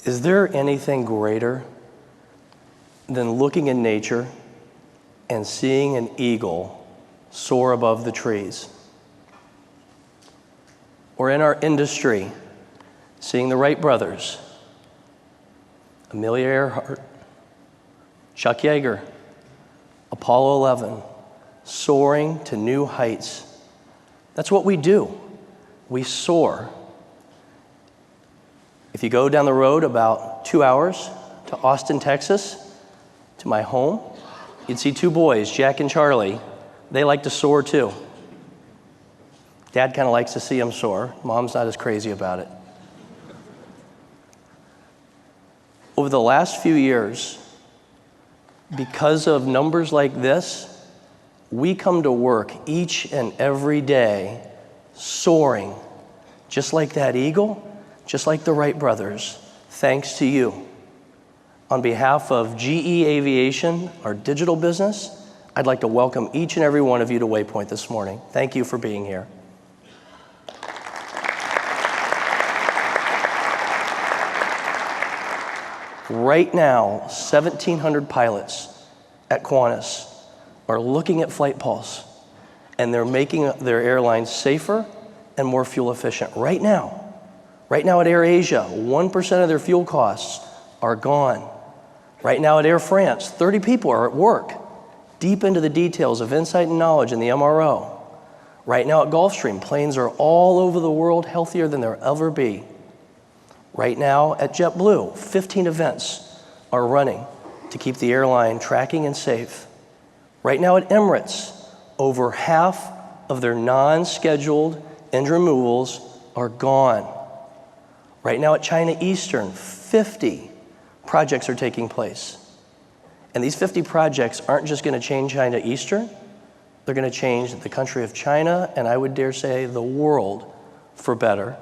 Is there anything greater than looking in nature and seeing an eagle soar above the trees? Or in our industry, seeing the Wright brothers, Amelia Earhart, Chuck Yeager, Apollo 11, soaring to new heights. That's what we do. We soar. If you go down the road about 2 hours to Austin, Texas, to my home, you'd see two boys, Jack and Charlie. They like to soar too. Dad kind of likes to see them soar. Mom's not as crazy about it. Over the last few years, because of numbers like this, we come to work each and every day soaring, just like that eagle, just like the Wright brothers, thanks to you. On behalf of GE Aviation, our digital business, I'd like to welcome each and every one of you to Waypoint this morning. Thank you for being here. Right now, 1,700 pilots at Qantas are looking at Flight Pulse, and they're making their airlines safer and more fuel efficient. Right now at AirAsia, 1% of their fuel costs are gone. Right now at Air France, 30 people are at work, deep into the details of insight and knowledge in the MRO. Right now at Gulfstream, planes are all over the world healthier than they'll ever be. Right now at JetBlue, 15 events are running to keep the airline tracking and safe. Right now at Emirates, over half of their non-scheduled engine removals are gone. Right now at China Eastern, 50 projects are taking place. And these 50 projects aren't just going to change China Eastern, they're going to change the country of China, and I would dare say the world, for better.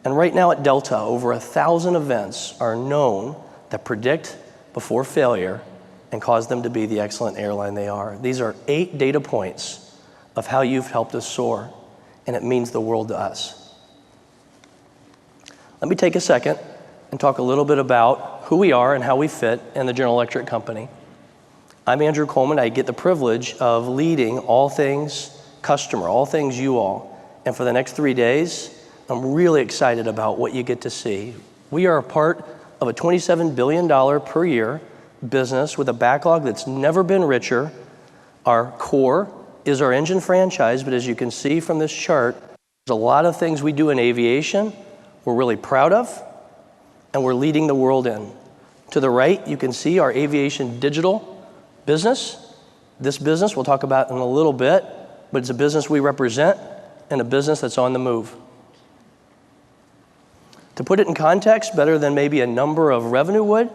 And right now at Delta, over 1,000 events are known that predict before failure and cause them to be the excellent airline they are. These are 8 data points of how you've helped us soar, and it means the world to us. Let me take a second and talk a little bit about who we are and how we fit in the General Electric company. I'm Andrew Coleman. I get the privilege of leading all things customer, all things you all. And for the next 3 days, I'm really excited about what you get to see. We are a part of a $27 billion per year business with a backlog that's never been richer. Our core is our engine franchise, but as you can see from this chart, there's a lot of things we do in aviation we're really proud of, and we're leading the world in. To the right, you can see our aviation digital business. This business we'll talk about in a little bit, but it's a business we represent and a business that's on the move. To put it in context, better than maybe a number of revenue would,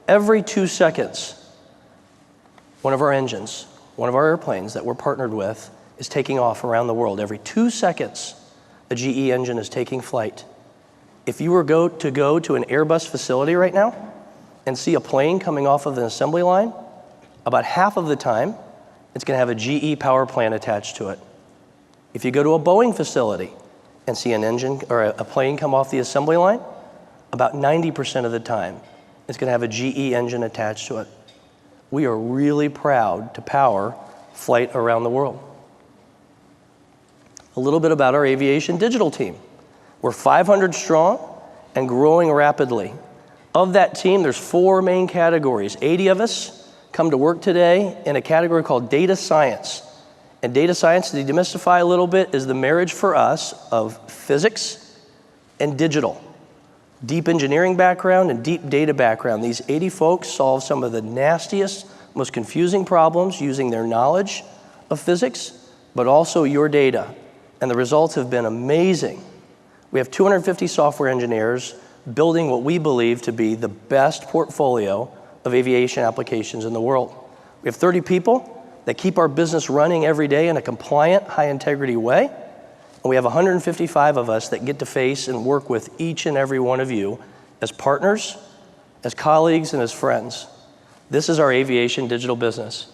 every 2 seconds, one of our engines, one of our airplanes that we're partnered with is taking off around the world. Every 2 seconds, a GE engine is taking flight. If you were to go to an Airbus facility right now and see a plane coming off of an assembly line, about half of the time, it's going to have a GE power plant attached to it. If you go to a Boeing facility and see an engine or a plane come off the assembly line, about 90% of the time, it's going to have a GE engine attached to it. We are really proud to power flight around the world. A little bit about our aviation digital team. We're 500 strong and growing rapidly. Of that team, there's 4 main categories. 80 of us come to work today in a category called data science. And data science, to demystify a little bit, is the marriage for us of physics and digital. Deep engineering background and deep data background. These 80 folks solve some of the nastiest, most confusing problems using their knowledge of physics, but also your data. And the results have been amazing. We have 250 software engineers building what we believe to be the best portfolio of aviation applications in the world. We have 30 people that keep our business running every day in a compliant, high-integrity way. And we have 155 of us that get to face and work with each and every one of you as partners, as colleagues, and as friends. This is our aviation digital business.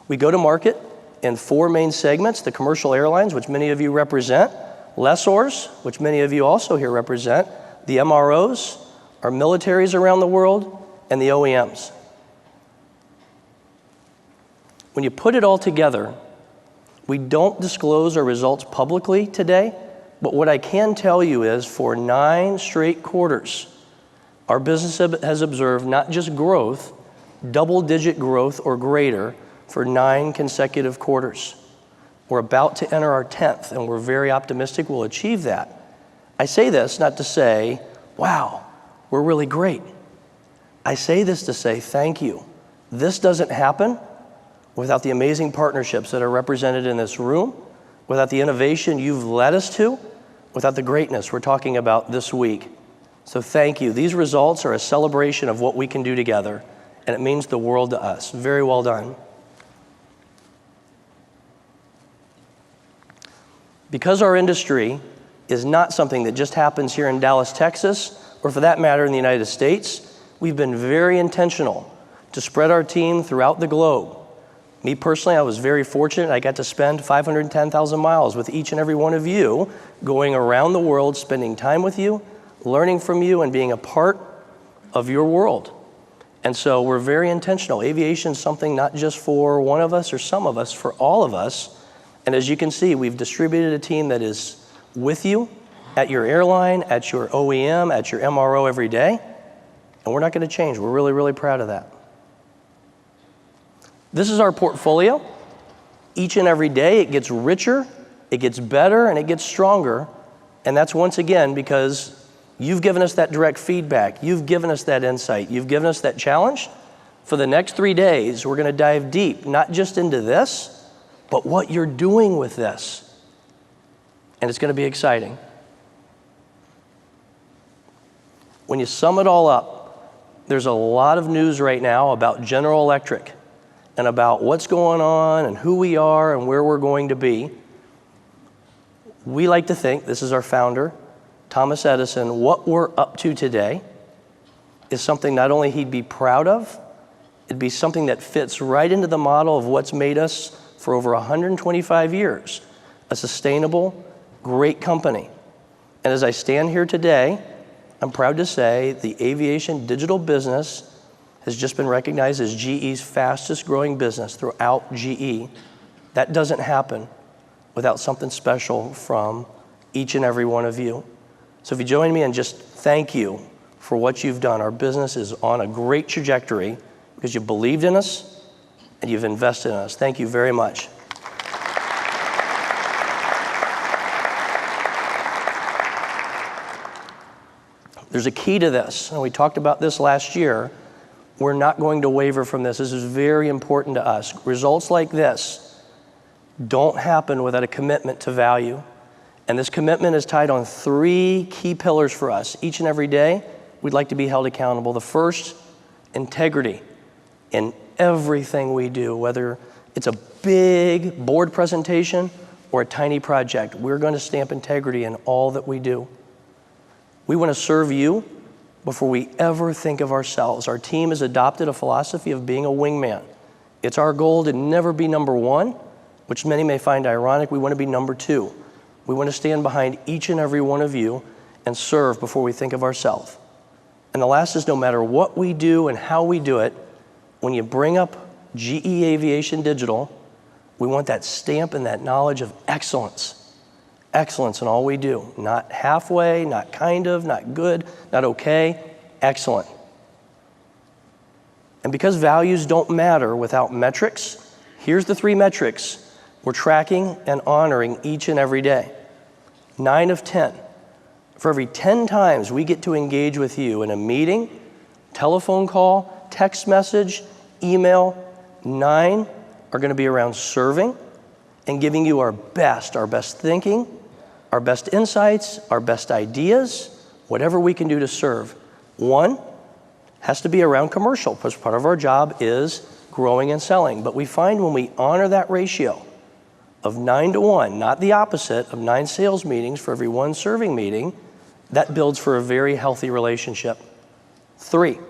We go to market in 4 main segments: the commercial airlines, which many of you represent, lessors, which many of you also here represent, the MROs, our militaries around the world, and the OEMs. When you put it all together, we don't disclose our results publicly today, but what I can tell you is for 9 straight quarters, our business has observed not just growth, double-digit growth or greater for 9 consecutive quarters. We're about to enter our 10th, and we're very optimistic we'll achieve that. I say this not to say, wow, we're really great. I say this to say thank you. This doesn't happen without the amazing partnerships that are represented in this room, without the innovation you've led us to, without the greatness we're talking about this week. So thank you. These results are a celebration of what we can do together, and it means the world to us. Very well done. Because our industry is not something that just happens here in Dallas, Texas, or for that matter in the United States, we've been very intentional to spread our team throughout the globe. Me personally, I was very fortunate. I got to spend 510,000 miles with each and every one of you, going around the world, spending time with you, learning from you, and being a part of your world. And so we're very intentional. Aviation is something not just for one of us or some of us, for all of us. And as you can see, we've distributed a team that is with you at your airline, at your OEM, at your MRO every day. And we're not going to change. We're really, really proud of that. This is our portfolio. Each and every day it gets richer, it gets better, and it gets stronger. And that's once again because you've given us that direct feedback. You've given us that insight. You've given us that challenge. For the next 3 days, we're going to dive deep, not just into this, but what you're doing with this. And it's going to be exciting. When you sum it all up, there's a lot of news right now about General Electric and about what's going on and who we are and where we're going to be. We like to think, this is our founder, Thomas Edison, what we're up to today is something not only he'd be proud of, it'd be something that fits right into the model of what's made us for over 125 years, a sustainable, great company. And as I stand here today, I'm proud to say the aviation digital business has just been recognized as GE's fastest growing business throughout GE. That doesn't happen without something special from each and every one of you. So if you join me and just thank you for what you've done. Our business is on a great trajectory because you believed in us and you've invested in us. Thank you very much. There's a key to this, and we talked about this last year. We're not going to waver from this. This is very important to us. Results like this don't happen without a commitment to value. And this commitment is tied on 3 key pillars for us. Each and every day, we'd like to be held accountable. The first, integrity in everything we do, whether it's a big board presentation or a tiny project. We're going to stamp integrity in all that we do. We want to serve you before we ever think of ourselves. Our team has adopted a philosophy of being a wingman. It's our goal to never be number 1, which many may find ironic. We want to be number 2. We want to stand behind each and every one of you and serve before we think of ourselves. And the last is no matter what we do and how we do it, when you bring up GE Aviation Digital, we want that stamp and that knowledge of excellence. Excellence in all we do. Not halfway, not kind of, not good, not okay, excellent. And because values don't matter without metrics, here's the 3 metrics we're tracking and honoring each and every day. 9 of 10. For every 10 times we get to engage with you in a meeting, telephone call, text message, email, 9 are going to be around serving and giving you our best thinking, our best insights, our best ideas, whatever we can do to serve. 1 has to be around commercial, because part of our job is growing and selling. But we find when we honor that ratio of 9 to 1, not the opposite of 9 sales meetings for every 1 serving meeting, that builds for a very healthy relationship. 3,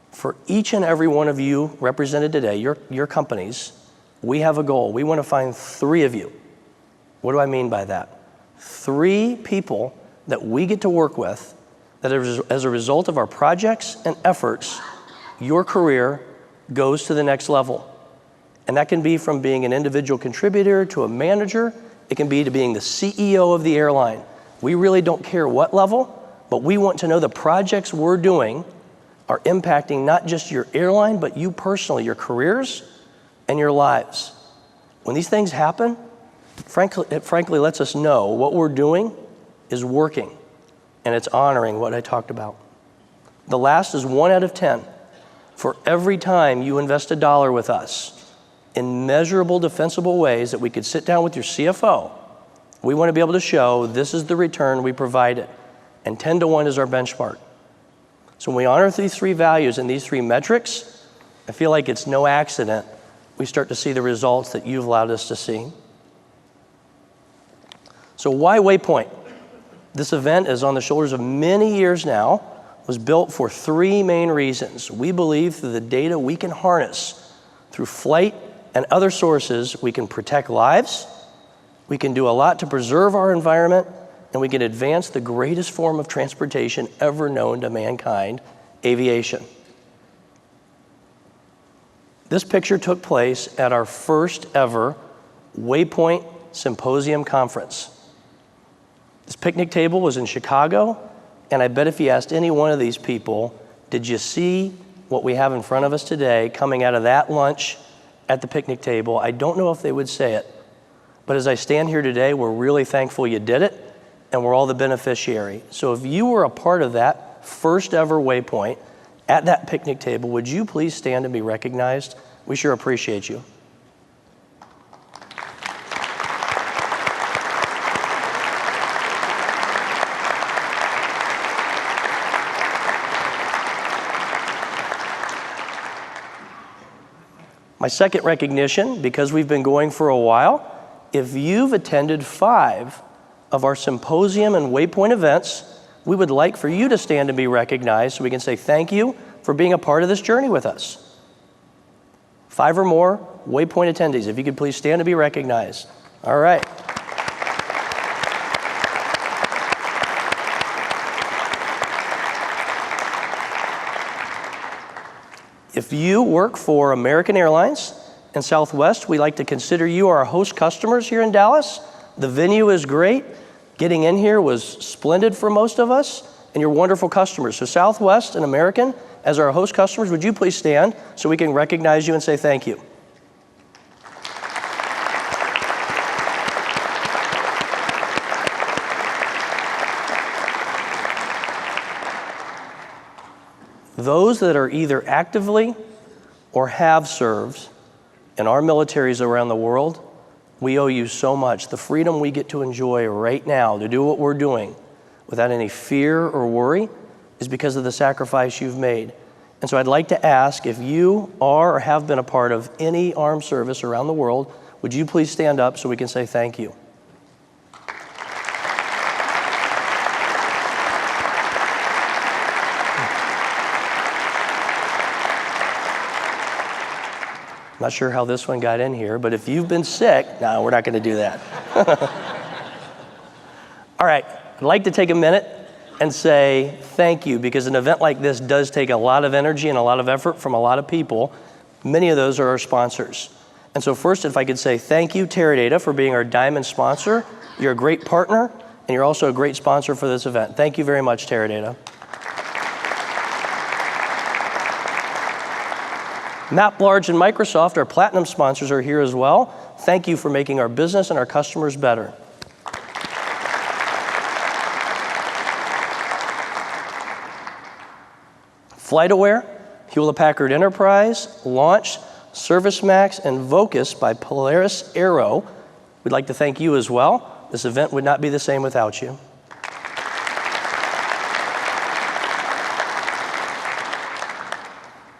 for each and every one of you represented today, your companies, we have a goal. We want to find 3 of you. What do I mean by that? 3 people that we get to work with that as a result of our projects and efforts, your career goes to the next level. And that can be from being an individual contributor to a manager. It can be to being the CEO of the airline. We really don't care what level, but we want to know the projects we're doing are impacting not just your airline, but you personally, your careers and your lives. When these things happen, it frankly lets us know what we're doing is working, and it's honoring what I talked about. The last is 1 out of 10. For every time you invest $1 with us in measurable, defensible ways that we could sit down with your CFO, we want to be able to show this is the return we provided, and 10 to 1 is our benchmark. So when we honor these 3 values and these 3 metrics, I feel like it's no accident we start to see the results that you've allowed us to see. So why Waypoint? This event is on the shoulders of many years now, was built for 3 main reasons. We believe through the data we can harness through flight and other sources, we can protect lives, we can do a lot to preserve our environment, and we can advance the greatest form of transportation ever known to mankind, aviation. This picture took place at our first ever Waypoint Symposium Conference. This picnic table was in Chicago, and I bet if you asked any one of these people, did you see what we have in front of us today coming out of that lunch at the picnic table, I don't know if they would say it. But as I stand here today, we're really thankful you did it, and we're all the beneficiary. So if you were a part of that first ever Waypoint at that picnic table, would you please stand and be recognized? We sure appreciate you. My second recognition, because we've been going for a while, if you've attended 5 of our symposium and Waypoint events, we would like for you to stand and be recognized so we can say thank you for being a part of this journey with us. 5 or more Waypoint attendees, if you could please stand and be recognized. All right. If you work for American Airlines and Southwest, we'd like to consider you our host customers here in Dallas. The venue is great. Getting in here was splendid for most of us, and you're wonderful customers. So Southwest and American, as our host customers, would you please stand so we can recognize you and say thank you. Those that are either actively or have served in our militaries around the world, we owe you so much. The freedom we get to enjoy right now to do what we're doing without any fear or worry is because of the sacrifice you've made. And so I'd like to ask if you are or have been a part of any armed service around the world, would you please stand up so we can say thank you? Not sure how this one got in here, but if you've been sick, no, we're not going to do that. All right, I'd like to take a minute and say thank you, because an event like this does take a lot of energy and a lot of effort from a lot of people. Many of those are our sponsors. And so first, if I could say thank you, Teradata, for being our diamond sponsor. You're a great partner, and you're also a great sponsor for this event. Thank you very much, Teradata. MapLarge and Microsoft, our platinum sponsors, are here as well. Thank you for making our business and our customers better. FlightAware, Hewlett-Packard Enterprise, Launch, ServiceMax, and Vocus by Polaris Aero. We'd like to thank you as well. This event would not be the same without you.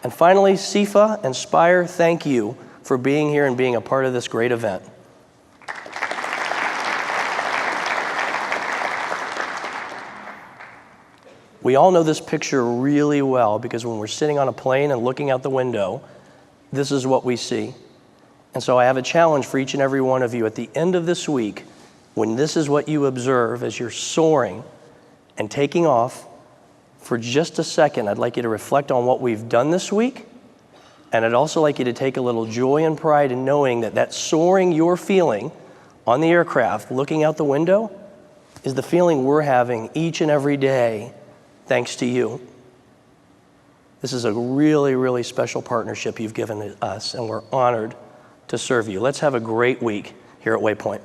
And finally, SIFA and Spire, thank you for being here and being a part of this great event. We all know this picture really well, because when we're sitting on a plane and looking out the window, this is what we see. And so I have a challenge for each and every one of you at the end of this week, when this is what you observe as you're soaring and taking off, For just a second, I'd like you to reflect on what we've done this week, and I'd also like you to take a little joy and pride in knowing that that soaring you're feeling on the aircraft, looking out the window, is the feeling we're having each and every day thanks to you. This is a really, really special partnership you've given us, and we're honored to serve you. Let's have a great week here at Waypoint.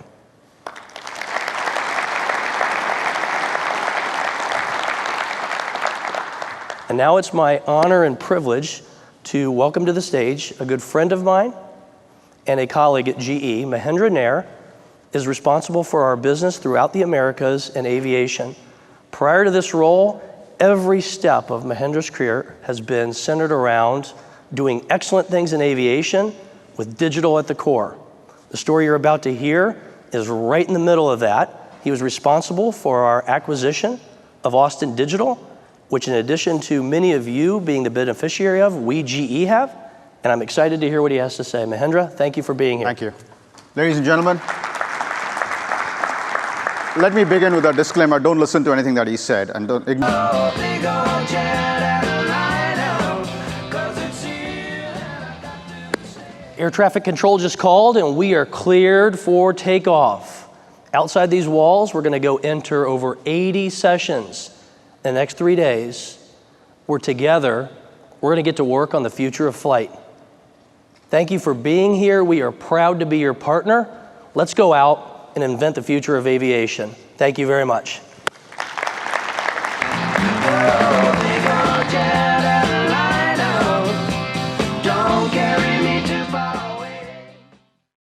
And now it's my honor and privilege to welcome to the stage a good friend of mine and a colleague at GE. Mahendra Nair is responsible for our business throughout the Americas and aviation. Prior to this role, every step of Mahendra's career has been centered around doing excellent things in aviation with digital at the core. The story you're about to hear is right in the middle of that. He was responsible for our acquisition of Austin Digital, which in addition to many of you being the beneficiary of, we GE have, and I'm excited to hear what he has to say. Mahendra, thank you for being here. Thank you. Ladies and gentlemen, let me begin with a disclaimer. Don't listen to anything that he said, and don't ignore. Air traffic control just called, and we are cleared for takeoff. Outside these walls, we're gonna go enter over 80 sessions. In the next 3 days, we're together. We're gonna get to work on the future of flight. Thank you for being here. We are proud to be your partner. Let's go out and invent the future of aviation. Thank you very much. Don't carry